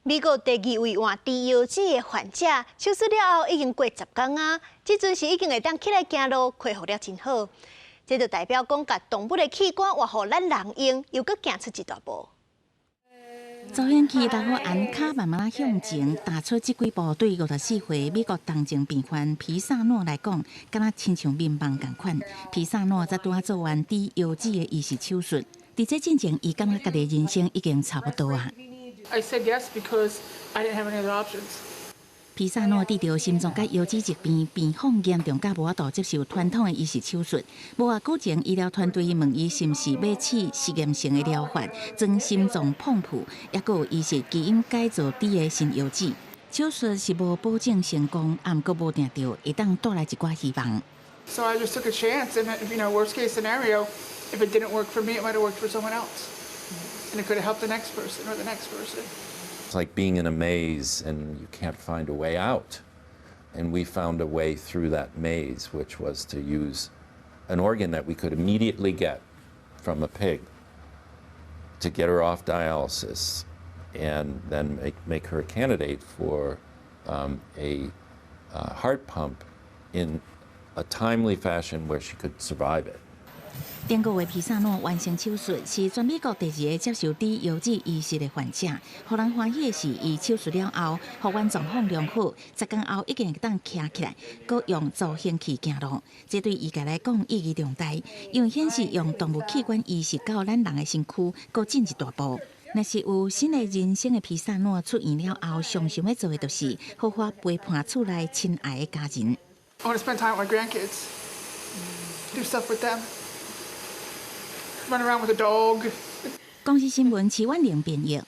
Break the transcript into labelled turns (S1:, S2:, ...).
S1: 美国第2位患低腰子的患者手术了后已经过10天啊，即阵是已经会当起来行路，恢复了真好。这就代表讲，甲动物的器官活互咱人用，又搁行出一大步。
S2: 走向去，大伙按卡慢慢向前，踏出这几步，对54岁美国重症病患皮萨诺来讲，敢若亲像面梦同款。皮萨诺才拄啊做完低腰子的移植手术，伫这进前，伊感觉家己人生已经差不多啊。
S3: I said yes because I didn't have any other options.
S2: 皮萨诺得到心脏甲腰子疾病，病况严重，甲无法度接受传统的医学手术。无偌久前，医疗团队问伊是毋是要试实验性的疗法，装心脏碰谱，也佮有医学基因改造低的新腰子。手术是无保证成功，也毋过无定着会当带来一寡希望。
S3: So I just took a chance, and worst case scenario, if it didn't work for me, it might have worked for someone else, and it could have helped the next person or the next person.
S4: It's like being in a maze and you can't find a way out. And we found a way through that maze, which was to use an organ that we could immediately get from a pig to get her off dialysis and then make her a candidate for a heart pump in a timely fashion where she could survive it.
S2: 顶个月，皮萨诺完成手术，是全美国第2个接受低腰子移植的患者。互人欢喜的是，伊手术了后，复原状况良好，10天后已经会当徛起来，佮用助行器行路。这对医界来讲意义重大，因为显示用动物器官移植到咱人的身躯，佮进一大步。若是有新的人生的皮萨诺出院了后，上想要做的就是好好陪伴厝内亲爱的家人。
S3: I want to spend time with my grandkids, do stuff with them, run around with a dog.
S2: 公司新闻，齐婉玲编译。